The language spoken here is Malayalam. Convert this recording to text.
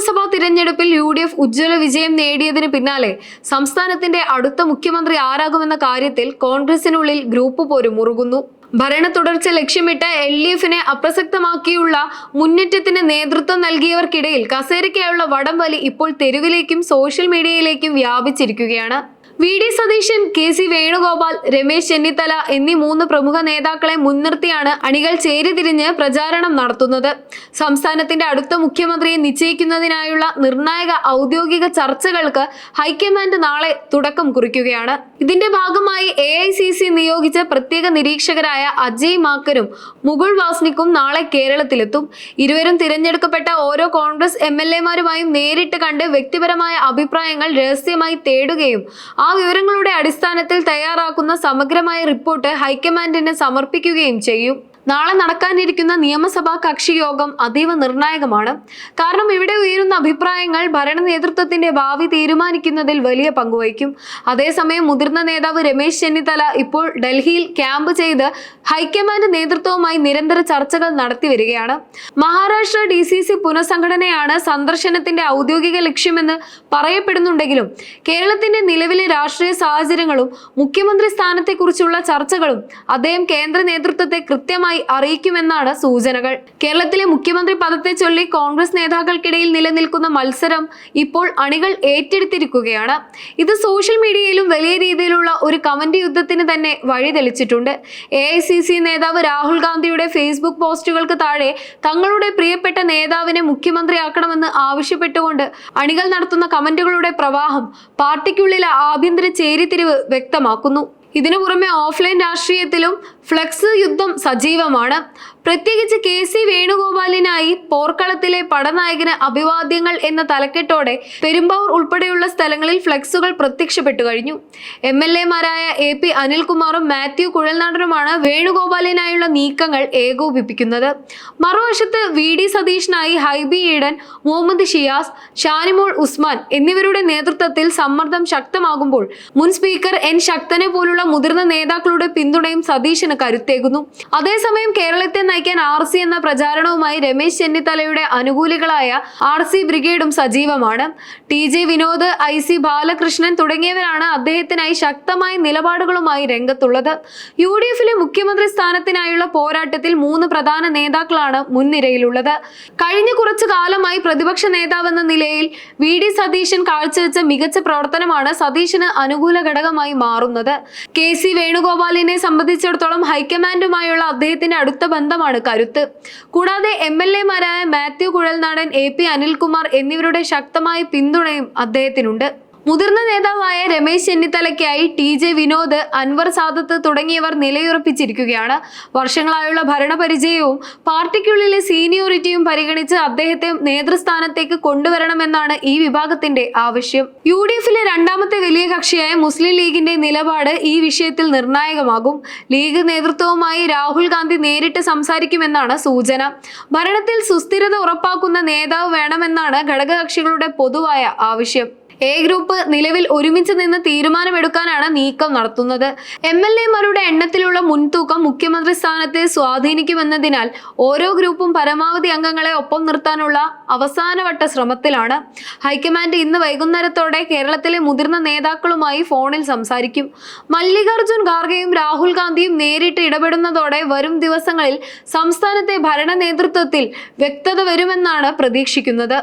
നിയമസഭാ തിരഞ്ഞെടുപ്പിൽ UDF ഉജ്ജ്വല വിജയം നേടിയതിന് പിന്നാലെ സംസ്ഥാനത്തിന്റെ അടുത്ത മുഖ്യമന്ത്രി ആരാകുമെന്ന കാര്യത്തിൽ കോൺഗ്രസിനുള്ളിൽ ഗ്രൂപ്പ് പോരും മുറുകുന്നു. ഭരണ തുടർച്ച ലക്ഷ്യമിട്ട് LDFനെ അപ്രസക്തമാക്കിയുള്ള മുന്നേറ്റത്തിന് നേതൃത്വം നൽകിയവർക്കിടയിൽ കസേരയ്ക്കായുള്ള വടംവലി ഇപ്പോൾ തെരുവിലേക്കും സോഷ്യൽ മീഡിയയിലേക്കും വ്യാപിച്ചിരിക്കുകയാണ്. VD സതീശൻ, KC വേണുഗോപാൽ, രമേശ് ചെന്നിത്തല എന്നീ 3 പ്രമുഖ നേതാക്കളെ മുൻനിർത്തിയാണ് അണികൾ ചേരിതിരിഞ്ഞ് പ്രചാരണം നടത്തുന്നത്. സംസ്ഥാനത്തിന്റെ അടുത്ത മുഖ്യമന്ത്രിയെ നിശ്ചയിക്കുന്നതിനായുള്ള നിർണായക ഔദ്യോഗിക ചർച്ചകൾക്ക് ഹൈക്കമാൻഡ് നാളെ തുടക്കം കുറിക്കുകയാണ്. ഇതിന്റെ ഭാഗമായി AICC നിയോഗിച്ച പ്രത്യേക നിരീക്ഷകരായ അജയ് മാക്കരും മുകുൾ വാസ്നിക്കും നാളെ കേരളത്തിലെത്തും. ഇരുവരും തിരഞ്ഞെടുക്കപ്പെട്ട ഓരോ കോൺഗ്രസ് MLAമാരുമായും നേരിട്ട് കണ്ട് വ്യക്തിപരമായ അഭിപ്രായങ്ങൾ രഹസ്യമായി തേടുകയും ആ വിവരങ്ങളുടെ അടിസ്ഥാനത്തിൽ തയ്യാറാക്കുന്ന സമഗ്രമായ റിപ്പോർട്ട് ഹൈക്കമാൻഡിന് സമർപ്പിക്കുകയും ചെയ്യും. നാളെ നടക്കാനിരിക്കുന്ന നിയമസഭാ കക്ഷി യോഗം അതീവ നിർണായകമാണ്. കാരണം ഇവിടെ ഉയരുന്ന അഭിപ്രായങ്ങൾ ഭരണ നേതൃത്വത്തിന്റെ ഭാവി തീരുമാനിക്കുന്നതിൽ വലിയ പങ്കുവഹിക്കും. അതേസമയം മുതിർന്ന നേതാവ് രമേശ് ചെന്നിത്തല ഇപ്പോൾ ഡൽഹിയിൽ ക്യാമ്പ് ചെയ്ത് ഹൈക്കമാൻഡ് നേതൃത്വവുമായി നിരന്തര ചർച്ചകൾ നടത്തി വരികയാണ്. മഹാരാഷ്ട്ര DCC പുനഃസംഘടനയാണ് സന്ദർശനത്തിന്റെ ഔദ്യോഗിക ലക്ഷ്യമെന്ന് പറയപ്പെടുന്നുണ്ടെങ്കിലും കേരളത്തിന്റെ നിലവിലെ രാഷ്ട്രീയ സാഹചര്യങ്ങളും മുഖ്യമന്ത്രി സ്ഥാനത്തെക്കുറിച്ചുള്ള ചർച്ചകളും അദ്ദേഹം കേന്ദ്ര നേതൃത്വത്തെ കൃത്യമായി അറിയിക്കുമെന്നാണ് സൂചനകൾ. കേരളത്തിലെ മുഖ്യമന്ത്രി പദത്തെ ചൊല്ലി കോൺഗ്രസ് നേതാക്കൾക്കിടയിൽ നിലനിൽക്കുന്ന മത്സരം ഇപ്പോൾ അണികൾ ഏറ്റെടുത്തിരിക്കുകയാണ്. ഇത് സോഷ്യൽ മീഡിയയിലും വലിയ രീതിയിലുള്ള ഒരു കമന്റ് യുദ്ധത്തിന് തന്നെ വഴിതെളിച്ചിട്ടുണ്ട്. AICC നേതാവ് രാഹുൽ ഗാന്ധിയുടെ ഫേസ്ബുക്ക് പോസ്റ്റുകൾക്ക് താഴെ തങ്ങളുടെ പ്രിയപ്പെട്ട നേതാവിനെ മുഖ്യമന്ത്രിയാക്കണമെന്ന് ആവശ്യപ്പെട്ടുകൊണ്ട് അണികൾ നടത്തുന്ന കമന്റുകളുടെ പ്രവാഹം പാർട്ടിക്കുള്ളിലെ ആഭ്യന്തര ചേരിതിരിവ് വ്യക്തമാക്കുന്നു. ഇതിനു പുറമെ ഓഫ്ലൈൻ രാഷ്ട്രീയത്തിലും ഫ്ലെക്സ് യുദ്ധം സജീവമാണ്. പ്രത്യേകിച്ച് KC വേണുഗോപാലിനായി പോർക്കളത്തിലെ പടനായകന് അഭിവാദ്യങ്ങൾ എന്ന തലക്കെട്ടോടെ പെരുമ്പാവൂർ ഉൾപ്പെടെയുള്ള സ്ഥലങ്ങളിൽ ഫ്ലെക്സുകൾ പ്രത്യക്ഷപ്പെട്ടു കഴിഞ്ഞു. MLAമാരായ AP അനിൽകുമാറും മാത്യു കുഴൽനാടനുമാണ് വേണുഗോപാലിനായുള്ള നീക്കങ്ങൾ ഏകോപിപ്പിക്കുന്നത്. മറുവശത്ത് VD സതീശനായി ഹൈബി ഈഡൻ, മുഹമ്മദ് ഷിയാസ്, ഷാനിമോൾ ഉസ്മാൻ എന്നിവരുടെ നേതൃത്വത്തിൽ സമ്മർദ്ദം ശക്തമാകുമ്പോൾ മുൻ സ്പീക്കർ N ശക്തനെ പോലുള്ള മുതിർന്ന നേതാക്കളുടെ പിന്തുണയും സതീശന് കരുത്തേകുന്നു. അതേസമയം കേരളത്തെ നയിക്കാൻ RC എന്ന പ്രചാരണവുമായി രമേശ് ചെന്നിത്തലയുടെ അനുകൂലികളായ RC ബ്രിഗേഡും സജീവമാണ്. TJ വിനോദ്, IC ബാലകൃഷ്ണൻ തുടങ്ങിയവരാണ് അദ്ദേഹത്തിനായി ശക്തമായ നിലപാടുകളുമായി രംഗത്തുള്ളത്. UDFിലെ മുഖ്യമന്ത്രി സ്ഥാനത്തിനായുള്ള പോരാട്ടത്തിൽ 3 പ്രധാന നേതാക്കളാണ് മുൻനിരയിലുള്ളത്. കഴിഞ്ഞ കുറച്ചു കാലമായി പ്രതിപക്ഷ നേതാവെന്ന നിലയിൽ VD സതീശൻ കാഴ്ചവെച്ച മികച്ച പ്രവർത്തനമാണ് സതീശന് അനുകൂല ഘടകമായി മാറുന്നത്. KC വേണുഗോപാലിനെ സംബന്ധിച്ചിടത്തോളം ഹൈക്കമാൻഡുമായുള്ള അദ്ദേഹത്തിന്റെ അടുത്ത ബന്ധമാണ് കരുത്ത്. കൂടാതെ MLAമാരായ മാത്യു കുഴൽനാടൻ, AP അനിൽകുമാർ എന്നിവരുടെ ശക്തമായ പിന്തുണയും അദ്ദേഹത്തിനുണ്ട്. മുതിർന്ന നേതാവായ രമേശ് ചെന്നിത്തലയ്ക്കായി TJ വിനോദ്, അൻവർ സാദത്ത് തുടങ്ങിയവർ നിലയുറപ്പിച്ചിരിക്കുകയാണ്. വർഷങ്ങളായുള്ള ഭരണപരിചയവും പാർട്ടിക്കുള്ളിലെ സീനിയോറിറ്റിയും പരിഗണിച്ച് അദ്ദേഹത്തെ നേതൃസ്ഥാനത്തേക്ക് കൊണ്ടുവരണമെന്നാണ് ഈ വിഭാഗത്തിന്റെ ആവശ്യം. UDFിലെ രണ്ടാമത്തെ വലിയ കക്ഷിയായ മുസ്ലിം ലീഗിന്റെ നിലപാട് ഈ വിഷയത്തിൽ നിർണായകമാകും. ലീഗ് നേതൃത്വവുമായി രാഹുൽ ഗാന്ധി നേരിട്ട് സംസാരിക്കുമെന്നാണ് സൂചന. ഭരണത്തിൽ സുസ്ഥിരത ഉറപ്പാക്കുന്ന നേതാവ് വേണമെന്നാണ് ഘടകകക്ഷികളുടെ പൊതുവായ ആവശ്യം. A ഗ്രൂപ്പ് നിലവിൽ ഒരുമിച്ച് നിന്ന് തീരുമാനമെടുക്കാനാണ് നീക്കം നടത്തുന്നത്. MLAമാരുടെ എണ്ണത്തിലുള്ള മുൻതൂക്കം മുഖ്യമന്ത്രി സ്ഥാനത്തെ സ്വാധീനിക്കുമെന്നതിനാൽ ഓരോ ഗ്രൂപ്പും പരമാവധി അംഗങ്ങളെ ഒപ്പം നിർത്താനുള്ള അവസാനവട്ട ശ്രമത്തിലാണ്. ഹൈക്കമാൻഡ് ഇന്ന് വൈകുന്നേരത്തോടെ കേരളത്തിലെ മുതിർന്ന നേതാക്കളുമായി ഫോണിൽ സംസാരിക്കും. മല്ലികാർജുൻ ഖാർഗെയും രാഹുൽ ഗാന്ധിയും നേരിട്ട് ഇടപെടുന്നതോടെ വരും ദിവസങ്ങളിൽ സംസ്ഥാനത്തെ ഭരണ നേതൃത്വത്തിൽ വ്യക്തത വരുമെന്നാണ് പ്രതീക്ഷിക്കുന്നത്.